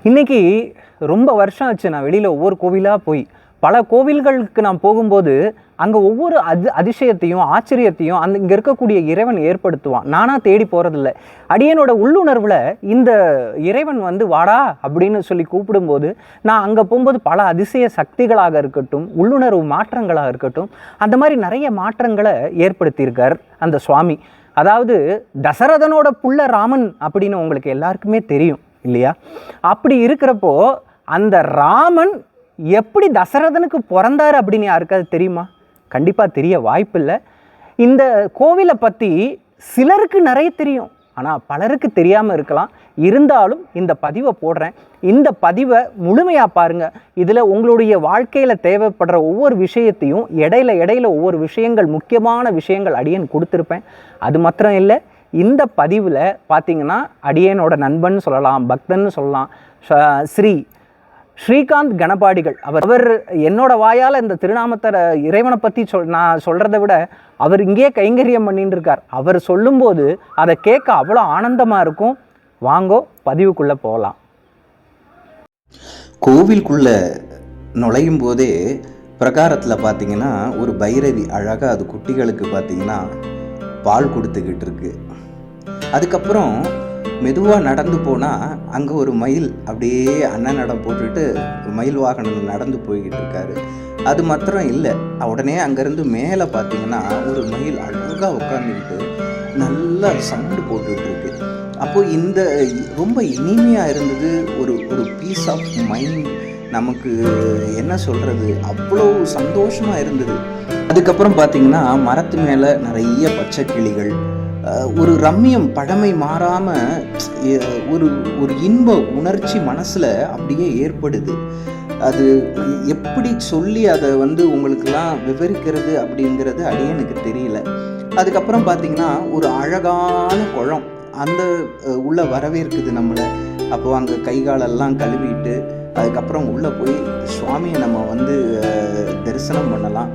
இன்றைக்கி ரொம்ப வருஷம் ஆச்சு நான் வெளியில் ஒவ்வொரு கோவிலாக போய் பல கோவில்களுக்கு நான் போகும்போது அங்கே ஒவ்வொரு அதிசயத்தையும் ஆச்சரியத்தையும் இங்கே இருக்கக்கூடிய இறைவன் ஏற்படுத்துவான். நானாக தேடி போகிறதில்ல. அடியனோட உள்ளுணர்வில் இந்த இறைவன் வாடா அப்படின்னு சொல்லி கூப்பிடும்போது நான் அங்கே போகும்போது பல அதிசய சக்திகளாக இருக்கட்டும், உள்ளுணர்வு மாற்றங்களாக இருக்கட்டும், அந்த மாதிரி நிறைய மாற்றங்களை ஏற்படுத்தியிருக்கார் அந்த சுவாமி. அதாவது தசரதனோட புள்ள ராமன் அப்படின்னு உங்களுக்கு எல்லாருக்குமே தெரியும் இல்லையா? அப்படி இருக்கிறப்போ அந்த ராமன் எப்படி தசரதனுக்கு பிறந்தார் அப்படின்னு யாருக்காவது தெரியுமா? கண்டிப்பாக தெரிய வாய்ப்பில்லை. இந்த கோவிலை பற்றி சிலருக்கு நிறைய தெரியும், ஆனால் பலருக்கு தெரியாமல் இருக்கலாம். இருந்தாலும் இந்த பதிவை போடுறேன். இந்த பதிவை முழுமையாக பாருங்கள். இதில் உங்களுடைய வாழ்க்கையில் தேவைப்படுற ஒவ்வொரு விஷயத்தையும் இடையில ஒவ்வொரு விஷயங்கள், முக்கியமான விஷயங்கள் அடியேன் கொடுத்துருப்பேன். அது மாத்திரம் இல்லை, இந்த பதிவில் பார்த்திங்கன்னா அடியேனோட நண்பன் சொல்லலாம், பக்தன்னு சொல்லலாம், ஸ்ரீகாந்த் கணபாடிகள் அவர் என்னோட வாயால் இந்த திருநாமத்தை இறைவனை பற்றி நான் சொல்கிறத விட அவர் இங்கேயே கைங்கரியம் பண்ணிட்டு இருக்கார். அவர் சொல்லும்போது அதை கேட்க அவ்வளோ ஆனந்தமாக இருக்கும். வாங்கோ பதிவுக்குள்ளே போகலாம். கோவிலுக்குள்ளே நுழையும் போதே பிரகாரத்தில் பார்த்திங்கன்னா ஒரு பைரவி அழகாக அது குட்டிகளுக்கு பார்த்திங்கன்னா பால் கொடுத்துக்கிட்டு இருக்கு. அதுக்கப்புறம் மெதுவாக நடந்து போனால் அங்கே ஒரு மயில் அப்படியே அன்னநடம் போட்டுட்டு மயில் வாகனம் நடந்து போய்கிட்டு இருக்காரு. அது மாத்திரம் இல்லை, உடனே அங்கேருந்து மேலே பார்த்தீங்கன்னா ஒரு மயில் அழகாக உட்காந்துக்கிட்டு நல்லா சவுண்டு போட்டுட்ருக்கு. அப்போது இந்த ரொம்ப இனிமையாக இருந்தது. ஒரு பீஸ் ஆஃப் மைண்ட், நமக்கு என்ன சொல்கிறது, அவ்வளோ சந்தோஷமாக இருந்தது. அதுக்கப்புறம் பார்த்திங்கன்னா மரத்து மேலே நிறைய பச்சை கிளிகள், ஒரு ரம்மியம், பழமை மாறாமல் ஒரு இன்ப உணர்ச்சி மனசில் அப்படியே ஏற்படுது. அது எப்படி சொல்லி அதை உங்களுக்கெல்லாம் விவரிக்கிறது அப்படிங்கிறது அடியனுக்கு தெரியல. அதுக்கப்புறம் பார்த்திங்கன்னா ஒரு அழகான குளம் அந்த உள்ள வரவேற்குது நம்மளை. அப்போது அங்கே கைகாலெல்லாம் கழுவிட்டு அதுக்கப்புறம் உள்ளே போய் சுவாமியை நம்ம தரிசனம் பண்ணலாம்.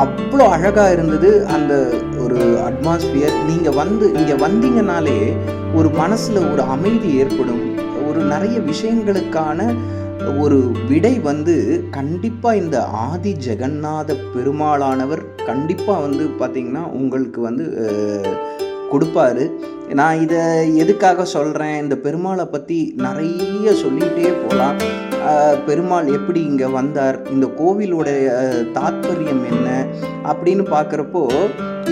அவ்வளோ அழகாக இருந்தது அந்த ஒரு அட்மாஸ்பியர். நீங்கள் இங்கே வந்தீங்கனாலே ஒரு மனசில் ஒரு அமைதி ஏற்படும். ஒரு நிறைய விஷயங்களுக்கான ஒரு விடை கண்டிப்பாக இந்த ஆதி ஜெகநாத பெருமாளானவர் கண்டிப்பாக பார்த்திங்கன்னா உங்களுக்கு கொடுப்பாரு. நான் இதை எதுக்காக சொல்கிறேன், இந்த பெருமாளை பற்றி நிறைய சொல்லிகிட்டே போகலாம். பெருமாள் எப்படி இங்கே வந்தார், இந்த கோவிலோடைய தாத்பரியம் என்ன அப்படின்னு பார்க்குறப்போ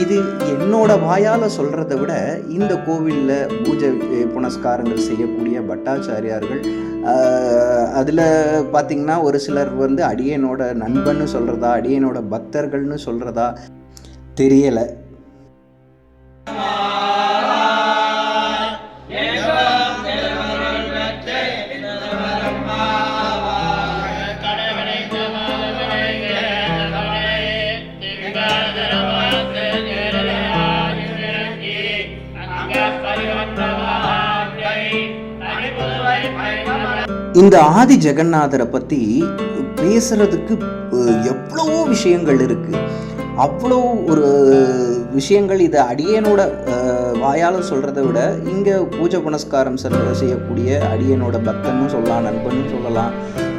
இது என்னோட வாயால் சொல்கிறத விட இந்த கோவிலில் பூஜை புனஸ்காரங்கள் செய்யக்கூடிய பட்டாச்சாரியார்கள், அதில் பார்த்திங்கன்னா ஒரு சிலர் அடியனோட நண்பன்னு சொல்கிறதா, அடியனோட பக்தர்கள்னு சொல்கிறதா தெரியலை. இந்த ஆதி ஜெகநாதரை பற்றி பேசுகிறதுக்கு எவ்வளவோ விஷயங்கள் இருக்குது. அவ்வளோ ஒரு விஷயங்கள் இதை அடியனோட வாயால் சொல்கிறத விட இங்கே பூஜை புனஸ்காரம் செய்யக்கூடிய அடியனோட பக்தன்னு சொல்லலாம், நண்பன்னு சொல்லலாம்,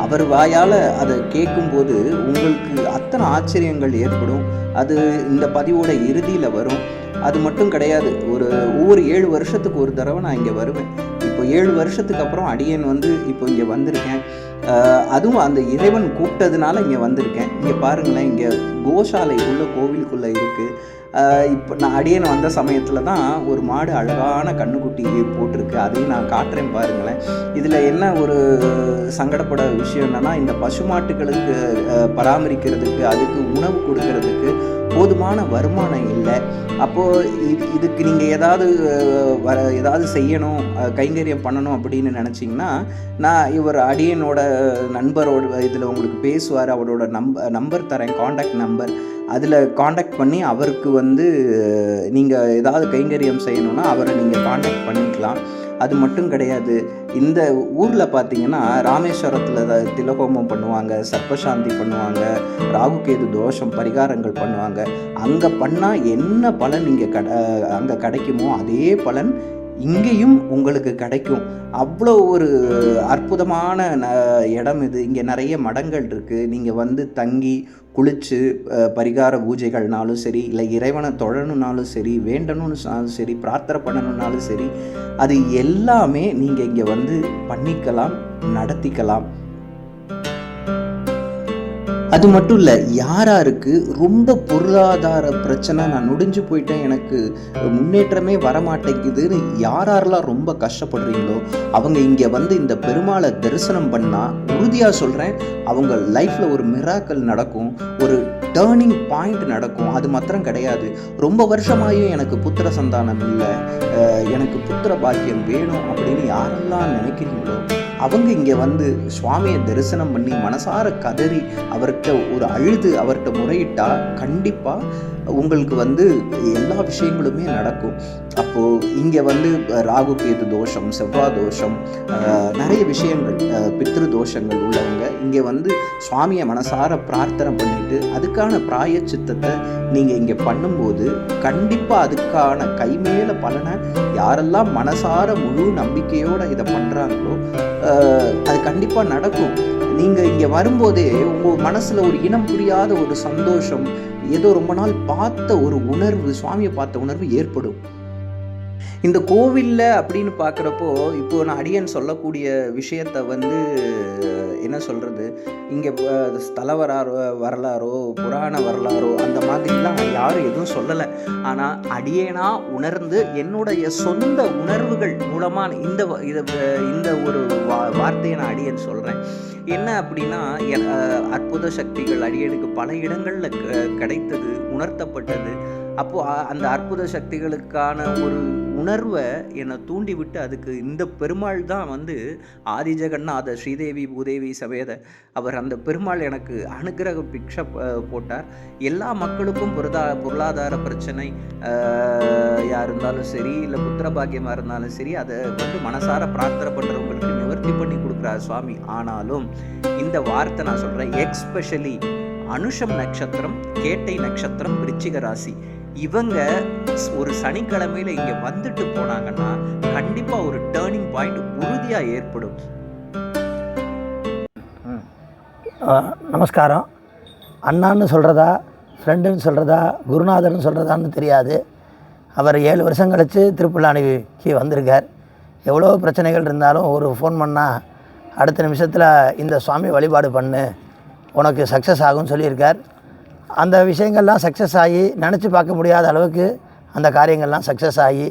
அவர் வாயால் அதை கேட்கும்போது உங்களுக்கு அத்தனை ஆச்சரியங்கள் ஏற்படும். அது இந்த பதிவோட இறுதியில் வரும். அது மட்டும் கிடையாது, ஒவ்வொரு 7 வருஷத்துக்கு ஒரு தடவை நான் இங்கே வருவேன். இப்போ 7 வருஷத்துக்கு அப்புறம் அடியன் இப்போ இங்கே வந்திருக்கேன். அதுவும் அந்த இறைவன் கூப்பிட்டதுனால இங்கே வந்திருக்கேன். இங்கே பாருங்களேன், இங்கே கோசாலை உள்ள கோவிலுக்குள்ளே இருக்குது. இப்போ நான் அடியன் வந்த சமயத்தில் தான் ஒரு மாடு அழகான கண்ணுக்குட்டி போட்டிருக்கு. அதையும் நான் காட்டுறேன் பாருங்களேன். இதில் என்ன ஒரு சங்கடப்பட விஷயம் என்னென்னா, இந்த பசுமாட்டுகளுக்கு பராமரிக்கிறதுக்கு, அதுக்கு உணவு கொடுக்கறதுக்கு போதுமான வருமானம் இல்லை. அப்போது இதுக்கு நீங்கள் ஏதாவது செய்யணும், கைங்கரியம் பண்ணணும் அப்படின்னு நினச்சிங்கன்னா, நான் இவர் அடியனோட நண்பரோட இதில் உங்களுக்கு பேசுவார். அவரோட நம்பர் தரேன், காண்டாக்ட் நம்பர். அதில் காண்டாக்ட் பண்ணி அவருக்கு நீங்கள் ஏதாவது கைங்கரியம் செய்யணுன்னா அவரை நீங்கள் காண்டாக்ட் பண்ணிக்கலாம். அது மட்டும் கிடையாது, இந்த ஊரில் பார்த்திங்கன்னா ராமேஸ்வரத்தில் திலகோமம் பண்ணுவாங்க, சர்ப்பசாந்தி பண்ணுவாங்க, ராகுகேது தோஷம் பரிகாரங்கள் பண்ணுவாங்க. அங்கே பண்ணால் என்ன பலன் இங்கே அங்கே கிடைக்குமோ அதே பலன் இங்கேயும் உங்களுக்கு கிடைக்கும். அவ்வளோ ஒரு அற்புதமான இடம் இது. இங்கே நிறைய மடங்கள் இருக்குது. நீங்கள் வந்து தங்கி குளித்து பரிகார பூஜைகள்னாலும் சரி, இல்லை இறைவனை தொழணுன்னாலும் சரி, வேண்டணும்னாலும் சரி, பிரார்த்தனை பண்ணணுன்னாலும் சரி, அது எல்லாமே நீங்கள் இங்கே வந்து பண்ணிக்கலாம், நடத்திக்கலாம். அது மட்டும் இல்லை, யாராருக்கு ரொம்ப பொருளாதார பிரச்சனை, நான் நொடிஞ்சு போயிட்டேன், எனக்கு முன்னேற்றமே வரமாட்டேங்குதுன்னு யாரெல்லாம் ரொம்ப கஷ்டப்படுறீங்களோ அவங்க இங்கே வந்து இந்த பெருமாளை தரிசனம் பண்ணால் உறுதியாக சொல்கிறேன், அவங்க லைஃப்பில் ஒரு மிராக்கல் நடக்கும், ஒரு டேர்னிங் பாயிண்ட் நடக்கும். அது மாத்திரம் கிடையாது, ரொம்ப வருஷமாயும் எனக்கு புத்திர சந்தானம் இல்லை, எனக்கு புத்திர பாக்கியம் வேணும் அப்படின்னு யாரெல்லாம் நினைக்கிறீங்களோ அவங்க இங்கே வந்து சுவாமியை தரிசனம் பண்ணி மனசார கதறி அவர்கிட்ட ஒரு அழுது அவர்கிட்ட முறையிட்டால் கண்டிப்பாக உங்களுக்கு வந்து எல்லா விஷயங்களுமே நடக்கும். அப்போது இங்கே வந்து ராகு கேது தோஷம், செவ்வாய் தோஷம், நிறைய விஷயங்கள், பித்ரு தோஷங்கள் உள்ளவங்க இங்கே வந்து சுவாமியை மனசார பிரார்த்தனை பண்ணிட்டு அதுக்கான பிராயச்சித்தத்தை நீங்கள் இங்கே பண்ணும்போது கண்டிப்பாக அதுக்கான கைமேல பலனை யாரெல்லாம் மனசார முழு நம்பிக்கையோடு இதை பண்ணுறாங்களோ அது கண்டிப்பாக நடக்கும். நீங்கள் இங்கே வரும்போதே உங்கள் மனசில் ஒரு இனம் புரியாத ஒரு சந்தோஷம், ஏதோ ரொம்ப நாள் பார்த்த ஒரு உணர்வு, சுவாமியை பார்த்த உணர்வு ஏற்படும். இந்த கோவிலில் அப்படின்னு பார்க்குறப்போ இப்போது நான் அடியன் சொல்லக்கூடிய விஷயத்தை வந்து என்ன சொல்கிறது, இங்கே ஸ்தல வரலாறோ புராண வரலாறோ அந்த மாதிரிலாம் யாரும் எதுவும் சொல்லலை. ஆனால் அடியேனாக உணர்ந்து என்னுடைய சொந்த உணர்வுகள் மூலமாக இந்த ஒரு வார்த்தையை நான் அடியன் சொல்கிறேன். என்ன அப்படின்னா, அற்புத சக்திகள் அடியனுக்கு பல இடங்களில் கிடைத்தது, உணர்த்தப்பட்டது. அப்போது அந்த அற்புத சக்திகளுக்கான ஒரு உணர்வை என்னை தூண்டிவிட்டு அதுக்கு இந்த பெருமாள் தான் வந்து ஆதி ஜெகநாத ஸ்ரீதேவி பூதேவி சமேத அவர் அந்த பெருமாள் எனக்கு அனுகிரக பிக்ஷை போட்டார். எல்லா மக்களுக்கும் பொருளாதார பிரச்சனை இருந்தாலும் சரி, இல்லை புத்திர பாக்கியமாக இருந்தாலும் சரி, அதை வந்து மனசார பிரார்த்தனை பண்ணுறவங்களுக்கு நிவர்த்தி பண்ணி கொடுக்குறார் சுவாமி. ஆனாலும் இந்த வார்த்தை நான் சொல்கிறேன், எக்ஸ்பெஷலி அனுஷம் நட்சத்திரம், கேட்டை நட்சத்திரம், விருச்சிக ராசி, இவங்க ஒரு சனிக்கிழமையில இங்க வந்துட்டு போனாங்கன்னா கண்டிப்பா ஒரு டேர்னிங் பாயிண்ட் உறுதியா ஏற்படும். நமஸ்காரம். அண்ணான்னு சொல்கிறதா, ஃப்ரெண்டுன்னு சொல்கிறதா, குருநாதர்னு சொல்கிறதான்னு தெரியாது. அவர் 7 வருஷம் கழித்து திருப்புல்லானிக்கு வந்திருக்கார். எவ்வளோ பிரச்சனைகள் இருந்தாலும் ஒரு ஃபோன் பண்ணால் அடுத்த நிமிஷத்தில் இந்த சுவாமி வழிபாடு பண்ணு, உனக்கு சக்ஸஸ் ஆகும்னு சொல்லியிருக்கார். அந்த விஷயங்கள்லாம் சக்ஸஸ் ஆகி நினச்சி பார்க்க முடியாத அளவுக்கு அந்த காரியங்கள்லாம் சக்ஸஸ் ஆகி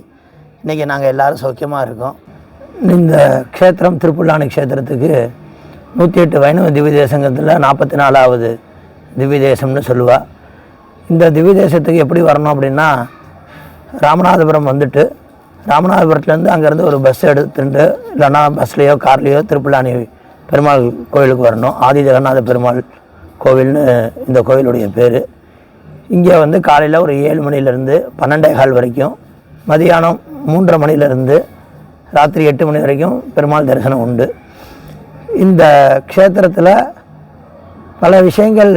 இன்றைக்கி நாங்கள் எல்லோரும் சௌக்கியமாக இருக்கோம். இந்த க்ஷேத்திரம் திருப்புல்லானி க்ஷேத்திரத்துக்கு 108 வைணவ திவ்ய தேசங்கத்தில் 44வது திவ்ய தேசம்னு சொல்லுவாள். இந்த திவ்ய தேசத்துக்கு எப்படி வரணும் அப்படின்னா, ராமநாதபுரம் வந்துட்டு ராமநாதபுரத்துலேருந்து அங்கேருந்து ஒரு பஸ் எடுத்துட்டு இல்லைன்னா பஸ்லேயோ கார்லேயோ திருப்புல்லானி பெருமாள் கோவிலுக்கு வரணும். ஆதி ஜெகநாத பெருமாள் கோவில்னு இந்த கோவிலுடைய பேர். இங்கே வந்து காலையில் ஒரு 7 மணிலேருந்து 12:15 வரைக்கும், மதியானம் 3:30 மணிலேருந்து ராத்திரி 8 மணி வரைக்கும் பெருமாள் தரிசனம் உண்டு. இந்த க்ஷேத்திரத்தில் பல விஷயங்கள்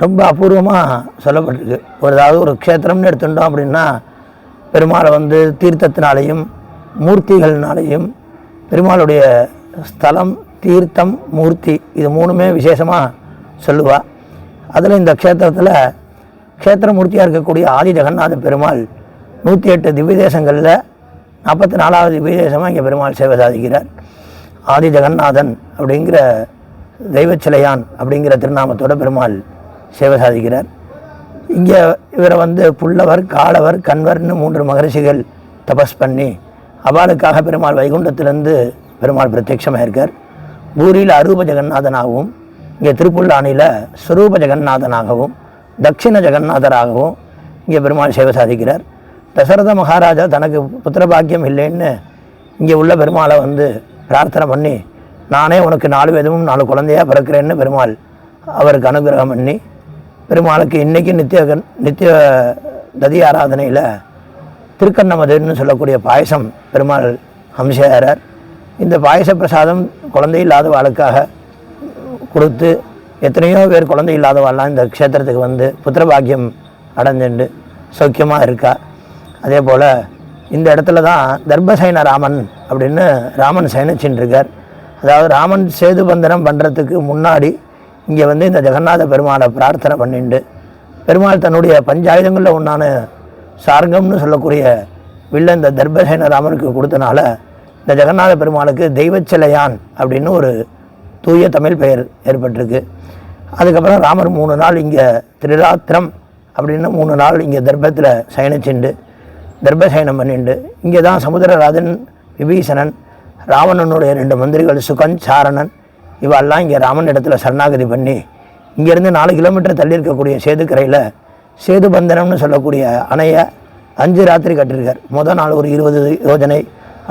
ரொம்ப அபூர்வமாக சொல்லப்பட்டிருக்கு. ஏதாவது ஒரு க்ஷேத்திரம்னு எடுத்துட்டோம் அப்படின்னா பெருமாளை வந்து தீர்த்தத்தினாலேயும் மூர்த்திகள்னாலேயும், பெருமாளுடைய ஸ்தலம், தீர்த்தம், மூர்த்தி, இது 3மே விசேஷமாக சொல்லுவாள். அதில் இந்த க்ஷேத்திரத்தில் க்ஷேத்திரமூர்த்தியாக இருக்கக்கூடிய ஆதி ஜெகநாத பெருமாள் 108 திவ்ய தேசங்களில் 44வது திவ்ய தேசமாக இங்கே பெருமாள் சேவை சாதிக்கிறார். ஆதி ஜெகநாதன் அப்படிங்கிற தெய்வச்சிலையான் அப்படிங்கிற திருநாமத்தோட பெருமாள் சேவை சாதிக்கிறார். இங்கே இவரை வந்து புல்லவர், காலவர், கண்வர்னு 3 மகரிஷிகள் தபஸ் பண்ணி அவளுக்காக பெருமாள் வைகுண்டத்திலேருந்து பெருமாள் பிரத்யட்சமாக இருக்கார். பூரியில் அரூப ஜெகநாதனாகவும், இங்கே திருப்புல்லானியில் ஸ்வரூப ஜெகநாதனாகவும், தட்சிண ஜெகநாதராகவும் இங்கே பெருமாள் சேவை சாதிக்கிறார். தசரத மகாராஜா தனக்கு புத்திரபாக்கியம் இல்லைன்னு இங்கே உள்ள பெருமாளை வந்து பிரார்த்தனை பண்ணி, நானே உனக்கு 4 விதமும் 4 குழந்தையாக பிறக்கிறேன்னு பெருமாள் அவருக்கு அனுகிரகம் பண்ணி, பெருமாளுக்கு இன்றைக்கி நித்திய ததி ஆராதனையில் திருக்கண்ணமதுன்னு சொல்லக்கூடிய பாயசம் பெருமாள் அம்சேரார். இந்த பாயச பிரசாதம் குழந்தை இல்லாதவாளுக்காக கொடுத்து எத்தனையோ பேர் குழந்தை இல்லாதவாள்லாம் இந்த க்ஷேத்திரத்துக்கு வந்து புத்திரபாக்கியம் அடைஞ்சுண்டு சௌக்கியமாக இருக்கா. அதே போல் இந்த இடத்துல தான் தர்பசைன ராமன் அப்படின்னு ராமன் சயனிச்சுட்டு இருக்கார். அதாவது ராமன் சேது பந்தனம் பண்ணுறதுக்கு முன்னாடி இங்கே வந்து இந்த ஜெகநாத பெருமாளை பிரார்த்தனை பண்ணிண்டு பெருமாள் தன்னுடைய பஞ்சாயுதங்களில் ஒன்றான சார்கம்னு சொல்லக்கூடிய வில்ல இந்த தர்பசேன ராமனுக்கு கொடுத்தனால இந்த ஜெகநாத பெருமாளுக்கு தெய்வச்சிலையான் அப்படின்னு ஒரு தூய தமிழ் பெயர் ஏற்பட்டிருக்கு. அதுக்கப்புறம் ராமர் 3 நாள் இங்கே திரிராத்திரம் அப்படின்னு 3 நாள் இங்கே தர்பத்தில் சயனிச்சுண்டு தர்பசயனம் பண்ணிண்டு இங்கே தான் சமுத்திரராஜன், விபீஷணன், ராவணனுடைய 2 மந்திரிகள் சுகன், சாரணன் இவெல்லாம் இங்கே ராமன் இடத்துல சரணாகதி பண்ணி இங்கேருந்து 4 கிலோமீட்டர் தள்ளி இருக்கக்கூடிய சேதுக்கரையில் சேது பந்தனம்னு சொல்லக்கூடிய அணையை 5 ராத்திரி கட்டியிருக்கார். முதல் நாள் ஒரு 20 யோஜனை,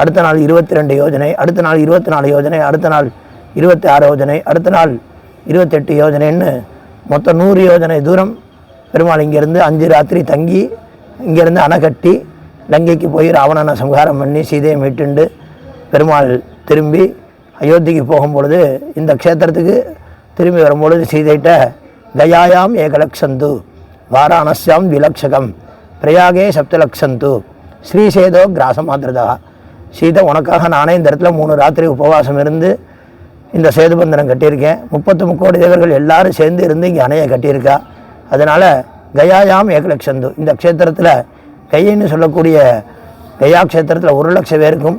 அடுத்த நாள் 22 யோஜனை, அடுத்த நாள் 24 யோஜனை, அடுத்த நாள் 26 யோஜனை, அடுத்த நாள் 28 யோஜனைன்னு மொத்தம் 100 யோஜனை தூரம் பெருமாள் இங்கேருந்து 5 ராத்திரி தங்கி இங்கேருந்து அணை கட்டி லங்கைக்கு போய் ராவணனை சம்ஹாரம் பண்ணி சீதையை மீட்டுண்டு பெருமாள் திரும்பி அயோத்திக்கு போகும்பொழுது இந்த க்ஷேத்திரத்துக்கு திரும்பி வரும்பொழுது சீதைகிட்ட கயாயாம் ஏகலக்ஷந்து வாராணஸ்யாம் விலக்ஷகம் பிரயாகே சப்தலக்ஷந்து ஸ்ரீசேதோ கிராசமாதிரதா. சீதை உனக்காக நானே இந்த இடத்துல 3 ராத்திரி உபவாசம் இருந்து இந்த சேதுபந்தனம் கட்டியிருக்கேன். 33 கோடி தேவர்கள் எல்லாரும் சேர்ந்து இருந்து இங்கே அணையை கட்டியிருக்கா. அதனால் கயாயாம் ஏகலக்ஷந்து இந்த க்ஷேத்திரத்தில் கையின்னு சொல்லக்கூடிய கயா க்ஷேத்திரத்தில் 1 லட்சம் பேருக்கும்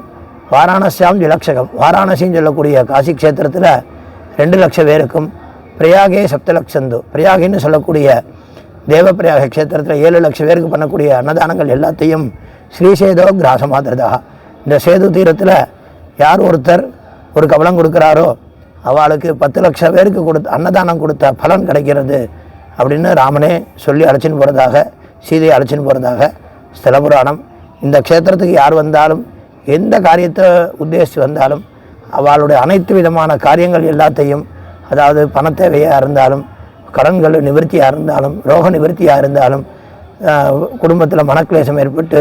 வாராணஸ்யாம் விலக்ஷகம் வாராணசின்னு சொல்லக்கூடிய காசி க்ஷேத்திரத்தில் 2 லட்சம் பேருக்கும் பிரயாகே சப்தலக்ஷந்து பிரயாகின்னு சொல்லக்கூடிய தேவப்பிரயாக க்ஷேத்திரத்தில் 7 லட்சம் பேருக்கு பண்ணக்கூடிய அன்னதானங்கள் எல்லாத்தையும் ஸ்ரீசேதோ கிராசமாதிரதா. இந்த சேது தீரத்தில் யார் ஒருத்தர் ஒரு கவலம் கொடுக்குறாரோ அவளுக்கு 10 லட்சம் பேருக்கு அன்னதானம் கொடுத்த பலன் கிடைக்கிறது அப்படின்னு ராமனே சொல்லி அழைச்சின்னு போகிறதாக, சீதையை அழைச்சின்னு போகிறதாக ஸ்தலபுராணம். இந்த க்ஷேத்திரத்துக்கு யார் வந்தாலும் எந்த காரியத்தை உத்தேசித்து வந்தாலும் அவளுடைய அனைத்து விதமான காரியங்கள் எல்லாத்தையும், அதாவது பண தேவையாக இருந்தாலும், கடன்கள் நிவர்த்தியாக இருந்தாலும், ரோக நிவர்த்தியாக இருந்தாலும், குடும்பத்தில் மனக்லேசம் ஏற்பட்டு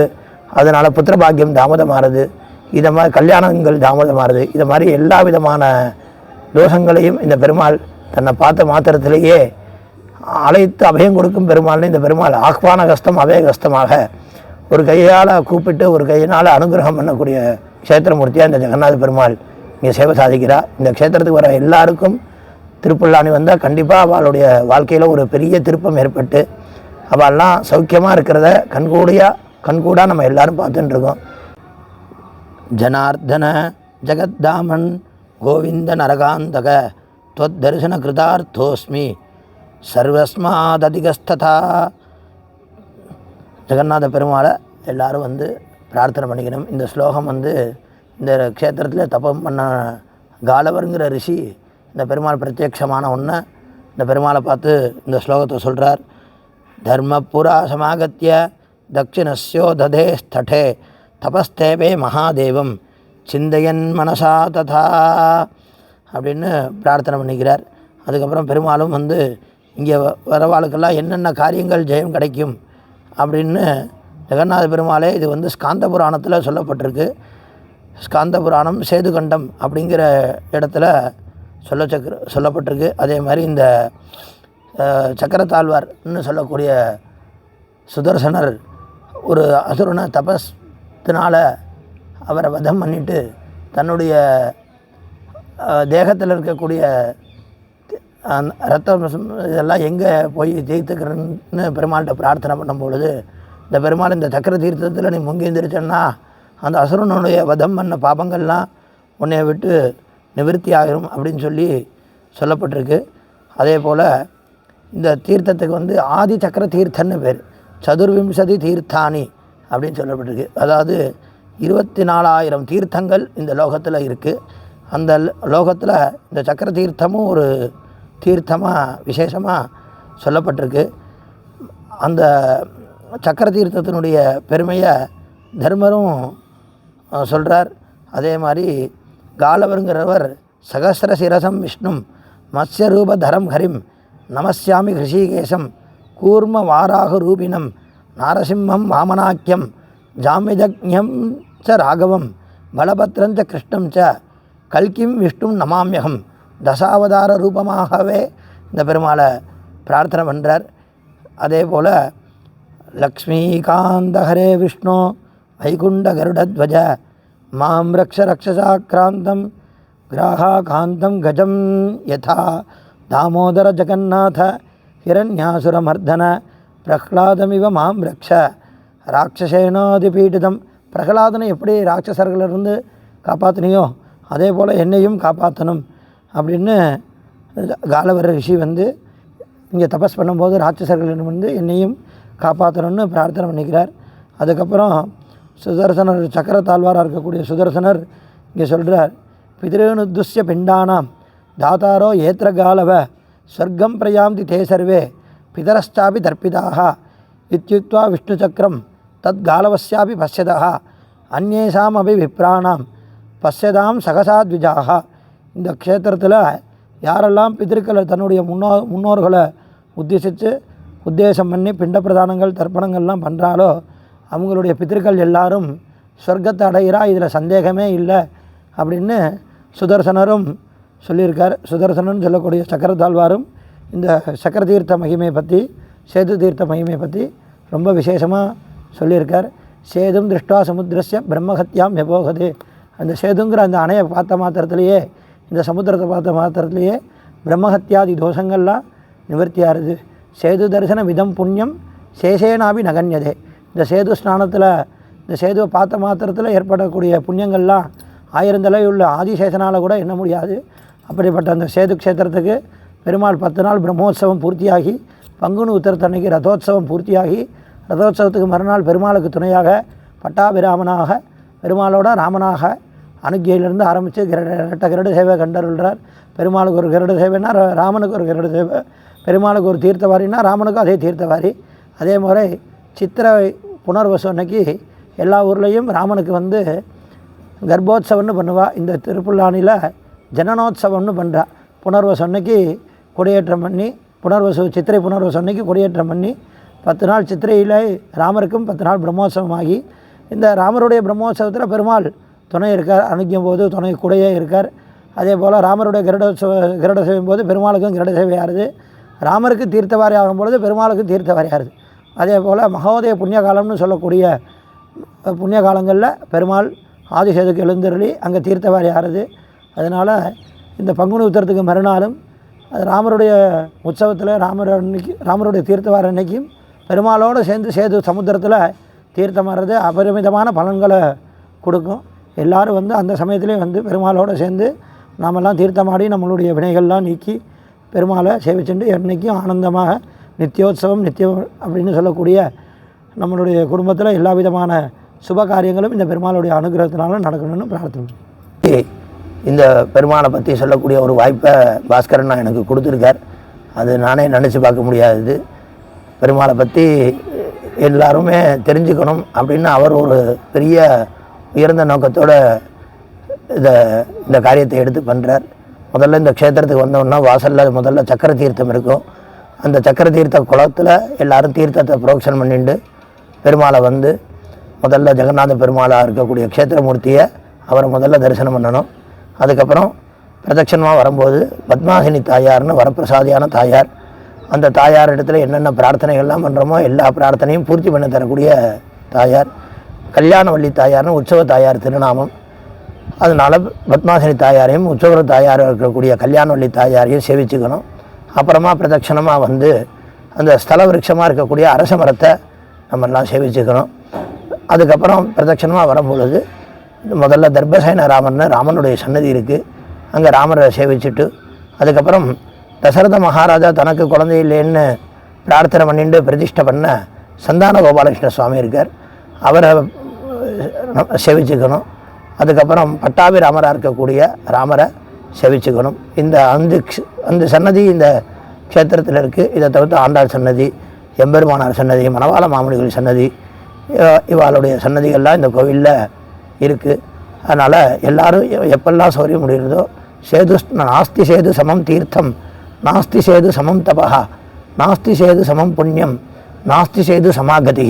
அதனால் புத்திரபாக்கியம் தாமதமாகிறது, இதை மாதிரி கல்யாணங்கள் தாமதமாகிறது, இதை மாதிரி எல்லா விதமான தோஷங்களையும் இந்த பெருமாள் தன்னை பார்த்த மாத்திரத்திலேயே அழைத்து அபயம் கொடுக்கும் பெருமாள்னு இந்த பெருமாள் ஆஹ்வான கஸ்தம் அபயகஸ்தமாக ஒரு கையால் கூப்பிட்டு ஒரு கையினால் அனுகிரகம் பண்ணக்கூடிய க்ஷேத்திரமூர்த்தியாக இந்த ஜெகநாத பெருமாள் இங்கே சேவை சாதிக்கிறார். இந்த க்ஷேத்திரத்துக்கு வர எல்லாருக்கும் திருப்புல்லானி வந்தால் கண்டிப்பாக அவளுடைய வாழ்க்கையில் ஒரு பெரிய திருப்பம் ஏற்பட்டு அவள்லாம் சௌக்கியமாக இருக்கிறத கண்கூடாக நம்ம எல்லாரும் பார்த்துட்டு இருக்கோம். ஜனார்தன ஜெகத்தாமன் கோவிந்த நரகாந்தக தொத் தரிசன கிருதார்த்தோஸ்மி சர்வஸ்மாததிகஸ்ததா. ஜெகநாத பெருமாளை எல்லோரும் வந்து பிரார்த்தனை பண்ணிக்கணும். இந்த ஸ்லோகம் வந்து இந்த க்ஷேத்திரத்தில் தபம் பண்ண காலவருங்கிற ரிஷி இந்த பெருமாள் பிரத்யட்சமான ஒன்று இந்த பெருமாளை பார்த்து இந்த ஸ்லோகத்தை சொல்கிறார். தர்மபுரா சமாகத்திய தட்சிணஸ்யோ ததே ஸ்தடே தபஸ்தேவே மகாதேவம் சிந்தையன் மனசா ததா அப்படின்னு பிரார்த்தனை பண்ணிக்கிறார். அதுக்கப்புறம் பெருமாளும் வந்து இங்கே வரவாளுக்கெல்லாம் என்னென்ன காரியங்கள் ஜெயம் கிடைக்கும் அப்படின்னு ஜெகநாத பெருமாளே இது வந்து ஸ்காந்த புராணத்தில் சொல்லப்பட்டிருக்கு. ஸ்காந்த புராணம் சேதுகண்டம் அப்படிங்கிற இடத்துல சொல்லப்பட்டிருக்கு. அதே மாதிரி இந்த சக்கரத்தாழ்வார்னு சொல்லக்கூடிய சுதர்சனர் ஒரு அசுரனை தபஸ்தினால் அவரை வதம் பண்ணிட்டு தன்னுடைய தேகத்தில் இருக்கக்கூடிய ரத்தம் இதெல்லாம் எங்கே போய் ஜெயித்துக்கிறன்னு பெருமாள்கிட்ட பிரார்த்தனை பண்ணும்பொழுது இந்த பெருமாள் இந்த சக்கர தீர்த்தத்தில் நீ முங்கி எழுந்திரிச்சன்னா அந்த அசுரனுடைய வதம் பண்ண பாபங்கள்லாம் உன்னைய விட்டு நிவர்த்தி ஆகிரும் அப்படின்னு சொல்லி சொல்லப்பட்டிருக்கு. அதே போல் இந்த தீர்த்தத்துக்கு வந்து ஆதி சக்கர தீர்த்தன்னு பேர். சதுர்விம்சதி தீர்த்தானி அப்படின்னு சொல்லப்பட்டிருக்கு. அதாவது 24,000 தீர்த்தங்கள் இந்த லோகத்தில் இருக்குது. அந்த லோகத்தில் இந்த சக்கர தீர்த்தமும் ஒரு தீர்த்தமாக விசேஷமாக சொல்லப்பட்டிருக்கு. அந்த சக்கர தீர்த்தத்தினுடைய பெருமையை தர்மரும் சொல்கிறார். அதே மாதிரி காலவருங்கிறவர் சகசிர சிரசம் விஷ்ணும் மத்ஸ்யரூப தரம் ஹரிம் நமஸ்யாமி ஹிருஷிகேசம் கூர்ம வாராக ரூபினம் நாரசிம்மம் வாமனாக்கியம் ஜாமிதக்ஞம் ச ராகவம் பலபத்ரஞ்ச கிருஷ்ணம் ச கல்கிம் விஷ்ணும் நமாமியகம் தசாவதார ரூபமாகவே இந்த பெருமாளை பிரார்த்தனை பண்ணுறார். அதே போல் லக்ஷ்மீகாந்த ஹரே விஷ்ணு வைகுண்ட கருடத்வஜ மாம் ரக்ஷ ரக்ஷசாக்ராந்தம் கிராகாகாந்தம் கஜம் யதா தாமோதர ஜெகநாத ஹிரண்யாசுரமர்தன பிரஹ்லாதமிவ மாம் ரக்ஷ ராட்சசேனாதிபீடிதம். பிரகலாதனை எப்படி ராட்சசர்களிலிருந்து காப்பாற்றினியோ அதே போல் என்னையும் காப்பாற்றணும் அப்படின்னு காலவர ரிஷி வந்து இங்கே தபஸ் பண்ணும்போது ராட்சசர்களிடம் வந்து என்னையும் காப்பாற்றணும்னு பிரார்த்தனை பண்ணிக்கிறார். அதுக்கப்புறம் சுதர்சனர் சக்கரத்தாழ்வாராக இருக்கக்கூடிய சுதர்சனர் இங்கே சொல்கிறார், பிதிருனுத்துஷ்ய பிண்டானாம் தாத்தாரோ ஏத்திர காலவ ஸ்வர்க்கம் பிரயாந்தி தே சர்வே பிதரஸ்சாபி தர்ப்பிதாக இத்யுக்த்வா விஷ்ணு சக்கரம் தத் காலவஸ்யாபி பஷ்யதா அந்நேஷாம் அபி விப்ராணாம் பஷ்யதாம் சகசாத்விஜாக. இந்த க்ஷேத்திரத்தில் யாரெல்லாம் பிதற்களை தன்னுடைய முன்னோர்களை உத்தேசம் பண்ணி பிண்ட பிரதானங்கள் தர்ப்பணங்கள்லாம் பண்ணுறாலோ அவங்களுடைய பிதர்கள் எல்லாரும் சொர்க்கத்தை அடைகிறா, இதில் சந்தேகமே இல்லை அப்படின்னு சுதர்சனரும் சொல்லியிருக்கார். சுதர்சனன் சொல்லக்கூடிய சக்கரத்தாழ்வாரும் இந்த சக்கர தீர்த்த மகிமை பற்றி சேது தீர்த்த மகிமை பற்றி ரொம்ப விசேஷமாக சொல்லியிருக்கார். சேதும் திருஷ்டா சமுத்திரஸ்ய பிரம்மஹத்யாம் யபோகதே. அந்த சேதுங்கிற அந்த அணையை பார்த்த மாத்திரத்திலேயே, இந்த சமுத்திரத்தை பார்த்த மாத்திரத்திலேயே பிரம்மஹத்யாதி தோஷங்கள்லாம் நிவர்த்தியாகுது. சேது தரிசன விதம் புண்ணியம் சேஷேனாபி நகன்யதே. இந்த சேது ஸ்நானத்தில், இந்த சேதுவை பார்த்த மாத்திரத்தில் ஏற்படக்கூடிய புண்ணியங்கள்லாம் 1000 தலை உள்ள ஆதிசேஷனால் கூட எண்ண முடியாது. அப்படிப்பட்ட அந்த சேது க்ஷேத்திரத்துக்கு பெருமாள் 10 நாள் பிரம்மோற்சவம் பூர்த்தியாகி பங்குனி உத்திரத்தன்னைக்கு ரதோத்சவம் பூர்த்தியாகி ரதோத்சவத்துக்கு மறுநாள் பெருமாளுக்கு துணையாக பட்டாபிராமனாக பெருமாளோட ராமனாக அனுக்கியிலிருந்து ஆரம்பித்து ரெட்ட கருட சேவை கண்டருள்ளார். பெருமாளுக்கு ஒரு கருட சேவைன்னா ராமனுக்கு ஒரு கருட சேவை, பெருமாளுக்கு ஒரு தீர்த்தவாரின்னா ராமனுக்கும் அதே தீர்த்தவாரி. அதே மாதிரி சித்திரை புனர்வசு அன்னைக்கு எல்லா ஊர்லேயும் ராமனுக்கு வந்து கர்ப்போத்சவம்னு பண்ணுவாள். இந்த திருப்புல்லானியில் ஜனனோத்சவம்னு பண்ணுறா. புனர்வசு அன்னைக்கு கொடியேற்றம் பண்ணி, சித்திரை புனர்வசு அன்னைக்கு கொடியேற்றம் பண்ணி 10 நாள் சித்திரையில் ராமருக்கும் 10 நாள் பிரம்மோற்சவமாகி, இந்த ராமருடைய பிரம்மோற்சவத்தில் பெருமாள் துணை இருக்கார், அனுக்கும் போது துணை கூடையே இருக்கார். அதே போல் ராமருடைய கருட சேவையும் போது பெருமாளுக்கும் கருட சேவை ஆறுது. ராமருக்கு தீர்த்தவாரி ஆகும்பொழுது பெருமாளுக்கும் தீர்த்தவாரி ஆறுது. அதே போல் மகோதய புண்ணிய காலம்னு சொல்லக்கூடிய புண்ணிய காலங்களில் பெருமாள் ஆதிசேதுக்கு எழுந்தருளி அங்கே தீர்த்தவாரி ஆறுது. அதனால் இந்த பங்குனி உத்திரத்துக்கு மறுநாளும் ராமருடைய உற்சவத்தில் ராமருடைய தீர்த்தவாரி அன்னைக்கும் பெருமாளோடு சேர்ந்து சேது சமுத்திரத்தில் தீர்த்தம் வர்றது அபரிமிதமான பலன்களை கொடுக்கும். எல்லோரும் வந்து அந்த சமயத்திலே வந்து பெருமாளோடு சேர்ந்து நாமெல்லாம் தீர்த்தமாடி நம்மளுடைய வினைகள்லாம் நீக்கி பெருமாளை சேவிச்சுட்டு என்றைக்கும் ஆனந்தமாக நித்தியோத்சவம் நித்தியம் அப்படின்னு சொல்லக்கூடிய நம்மளுடைய குடும்பத்தில் எல்லா விதமான சுப காரியங்களும் இந்த பெருமாளுடைய அனுகிரகத்தினால நடக்கணும்னு பிரார்த்தனை. இந்த பெருமாளை பற்றி சொல்லக்கூடிய ஒரு வாய்ப்பை பாஸ்கரன் எனக்கு கொடுத்துருக்கார். அது நானே நினச்சி பார்க்க முடியாதது. பெருமாளை பற்றி எல்லாருமே தெரிஞ்சுக்கணும் அப்படின்னு அவர் ஒரு பெரிய உயர்ந்த நோக்கத்தோடு இந்த காரியத்தை எடுத்து பண்ணுறார். முதல்ல இந்த க்ஷேத்திரத்துக்கு வந்தோன்னா வாசலில் முதல்ல சக்கர தீர்த்தம் இருக்கும். அந்த சக்கர தீர்த்த குளத்தில் எல்லோரும் தீர்த்தத்தை புரோக்ஷன் பண்ணிட்டு பெருமாளை வந்து முதல்ல ஜெகநாத பெருமாளாக இருக்கக்கூடிய க்ஷேத்திரமூர்த்தியை அவரை முதல்ல தரிசனம் பண்ணணும். அதுக்கப்புறம் பிரதட்சணமாக வரும்போது பத்மாசினி தாயார்னு வரப்பிரசாதியான தாயார், அந்த தாயார் இடத்துல என்னென்ன பிரார்த்தனைகள்லாம் பண்ணுறோமோ எல்லா பிரார்த்தனையும் பூர்த்தி பண்ண தரக்கூடிய தாயார். கல்யாணவள்ளி தாயார்னு உற்சவ தாயார் திருநாமம். அதனால் பத்மாசினி தாயாரையும் உற்சவ தாயார் இருக்கக்கூடிய கல்யாணவள்ளி தாயாரையும் சேவிச்சுக்கணும். அப்புறமா பிரதட்சணமாக வந்து அந்த ஸ்தல விருட்சமாக இருக்கக்கூடிய அரச மரத்தை நம்மெல்லாம் சேவிச்சுக்கணும். அதுக்கப்புறம் பிரதட்சணமாக வரும்பொழுது முதல்ல தர்பசேன ராமர்னு ராமனுடைய சன்னதி இருக்குது, அங்கே ராமரை சேவிச்சுட்டு அதுக்கப்புறம் தசரத மகாராஜா தனக்கு குழந்தை இல்லைன்னு பிரார்த்தனை பண்ணிட்டு பிரதிஷ்டை பண்ண சந்தான கோபாலகிருஷ்ண சுவாமி இருக்கார், அவரை சேவிச்சுக்கணும். அதுக்கப்புறம் பட்டாபிராமராக இருக்கக்கூடிய ராமரை சேவிச்சுக்கணும். இந்த அந்த சன்னதி இந்த க்ஷேத்திரத்தில் இருக்குது. இதை தவிர்த்து ஆண்டாள் சன்னதி, எம்பெருமானார் சன்னதி, மணவாள மாமுனிகள் சன்னதி, இவாளுடைய சன்னதிகள்லாம் இந்த கோவிலில் இருக்குது. அதனால் எல்லோரும் எப்பெல்லாம் சௌரியம் முடிகிறதோ நாஸ்தி சேது சமம் தீர்த்தம், நாஸ்தி சேது சமம் தபா, நாஸ்தி சேது சமம் புண்ணியம், நாஸ்தி சேது சமாகதி.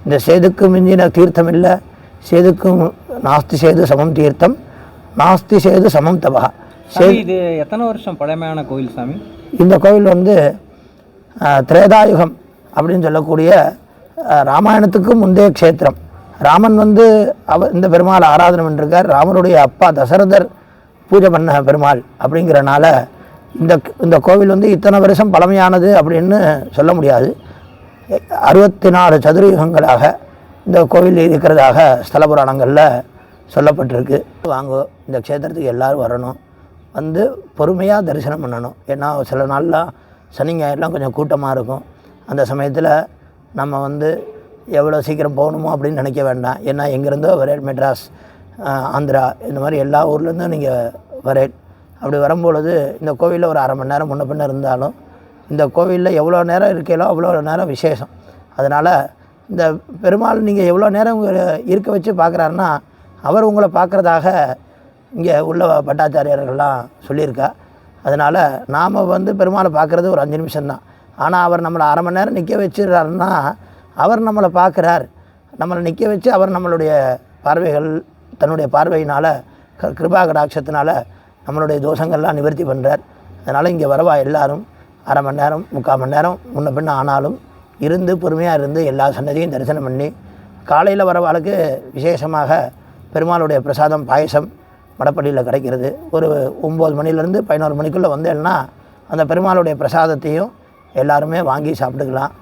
இந்த சேதுக்கு மிஞ்சின தீர்த்தம் இல்லை, சேதுக்கும் நாஸ்தி சேது சமம் தீர்த்தம், நாஸ்தி சேது சமம் தபா. இது எத்தனை வருஷம் பழமையான கோவில் சாமி? இந்த கோவில் வந்து திரேதாயுகம் அப்படின்னு சொல்லக்கூடிய ராமாயணத்துக்கு முந்தைய க்ஷேத்திரம். ராமன் வந்து இந்த பெருமாள் ஆராதனை பண்ணிருக்கார். ராமருடைய அப்பா தசரதர் பூஜை பண்ண பெருமாள் அப்படிங்கிறனால இந்த கோவில் வந்து இத்தனை வருஷம் பழமையானது அப்படின்னு சொல்ல முடியாது. 64 சதுரயுகங்களாக இந்த கோவில் இருக்கிறதாக ஸ்தல புராணங்களில் சொல்லப்பட்டிருக்கு. வாங்க, இந்த க்ஷேத்திரத்துக்கு எல்லோரும் வரணும், வந்து பொறுமையாக தரிசனம் பண்ணணும். ஏன்னா சில நாள்லாம் சனி ஞாயிறுலாம் கொஞ்சம் கூட்டமாக இருக்கும். அந்த சமயத்தில் நம்ம வந்து எவ்வளோ சீக்கிரம் போகணுமோ அப்படின்னு நினைக்க வேண்டாம். ஏன்னா எங்கேருந்தோ வரேன், மெட்ராஸ், ஆந்திரா, இந்த மாதிரி எல்லா ஊர்லேருந்தும் நீங்கள் வரேன். அப்படி வரும்பொழுது இந்த கோவிலில் ஒரு 1/2 மணி நேரம் முன்ன பின்ன இருந்தாலும் இந்த கோவிலில் எவ்வளோ நேரம் இருக்கீங்களோ அவ்வளோ நேரம் விசேஷம். அதனால் இந்த பெருமாள் நீங்கள் எவ்வளோ நேரம் இருக்க வச்சு பார்க்குறாருன்னா அவர் உங்களை பார்க்குறதாக இங்கே உள்ள பட்டாச்சாரியர்கள்லாம் சொல்லியிருக்கா. அதனால் நாம் வந்து பெருமாளை பார்க்குறது ஒரு 5 நிமிஷம்தான். ஆனால் அவர் நம்மளை 1/2 மணி நேரம் நிற்க வச்சுறாருன்னா அவர் நம்மளை பார்க்குறார். நம்மளை நிற்க வச்சு அவர் நம்மளுடைய பார்வைகள் தன்னுடைய பார்வையினால் கிருபா கடாட்சத்தினால நம்மளுடைய தோஷங்கள்லாம் நிவர்த்தி பண்ணுறார். அதனால் இங்கே வரவா எல்லாரும் 1/2 மணி நேரம் 3/4 மணி நேரம் முன்ன பின்ன ஆனாலும் இருந்து பொறுமையாக இருந்து எல்லா சன்னதியும் தரிசனம் பண்ணி, காலையில் வரவாளுக்கு விசேஷமாக பெருமாளுடைய பிரசாதம் பாயசம் மடப்பள்ளியில் கிடைக்கிறது. ஒரு 9 மணிலேருந்து 11 மணிக்குள்ளே வந்தேன்னா அந்த பெருமாளுடைய பிரசாதத்தையும் எல்லாருமே வாங்கி சாப்பிட்டுக்கலாம்.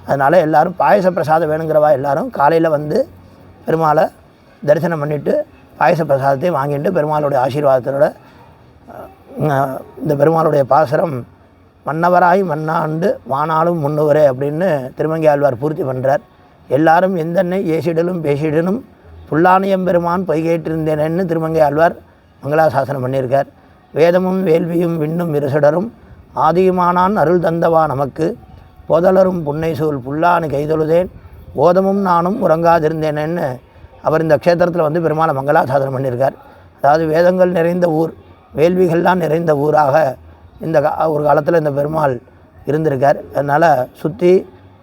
அதனால் எல்லோரும் பாயச பிரசாதம் வேணுங்கிறவா எல்லோரும் காலையில் வந்து பெருமாளை தரிசனம் பண்ணிவிட்டு பாயச பிரசாதத்தையும் வாங்கிட்டு பெருமாளுடைய ஆசீர்வாதத்தோட இந்த பெருமாளுடைய பாசுரம் மன்னவராய் மன்னாண்டு வானாலும் முன்னுவரே அப்படின்னு திருமங்கை ஆழ்வார் பூர்த்தி பண்ணுறார். எல்லாரும் எந்தென்னை ஏசிடலும் பேசிடலும் புல்லானியம் பெருமான் பொய்கேட்டிருந்தேனேன்னு திருமங்கை ஆழ்வார் மங்களாசாசனம் பண்ணியிருக்கார். வேதமும் வேள்வியும் விண்ணும் இருசுடரும் ஆதியுமானான் அருள் தந்தவா நமக்கு போதலரும் புன்னை சூழ் புல்லானு கைதொழுதேன் ஓதமும் நானும் உறங்காதிருந்தேனேன்னு அவர் இந்த க்ஷேத்திரத்தில் வந்து பெருமாளை மங்களாசாசனம் பண்ணியிருக்கார். அதாவது வேதங்கள் நிறைந்த ஊர், வேள்விகள்லாம் நிறைந்த ஊராக இந்த ஒரு காலத்தில் இந்த பெருமாள் இருந்திருக்கார். அதனால் சுற்றி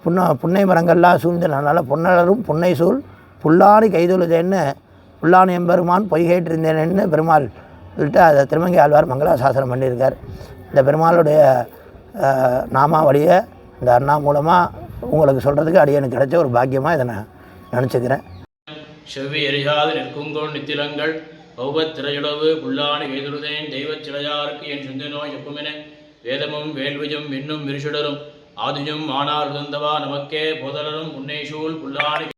புன்னை மரங்கள்லாம் சூழ்ந்ததுனால பொன்னலரும் புன்னை சூழ் புல்லானி கைதொழுதேன்னு புல்லானி எம்பெருமான் பொய்கேட்டிருந்தேன்னு பெருமாள் சொல்லிட்டு அதை திருமங்கை ஆழ்வார் மங்களாசாசனம் பண்ணியிருக்கார். இந்த பெருமாளுடைய நாமாவளியை இந்த அண்ணா மூலமாக உங்களுக்கு சொல்கிறதுக்கு அடியனுக்கு கிடைச்ச ஒரு பாக்கியமாக இதை நான் நினச்சிக்கிறேன். செவ்வி எரியாது நிற்குங்கோள் நித்திலங்கள் பௌவத் திரையுளவு புல்லானி கைதொழுதேன் தெய்வச் சிலையாருக்கு என் சிந்து நோய் செப்புமென வேதமும் வேள்வியும் விண்ணும் விரிசுடரும் ஆதியும் ஆனார் தந்தவா நமக்கே போதலரும் புன்னேசூல் புல்லானி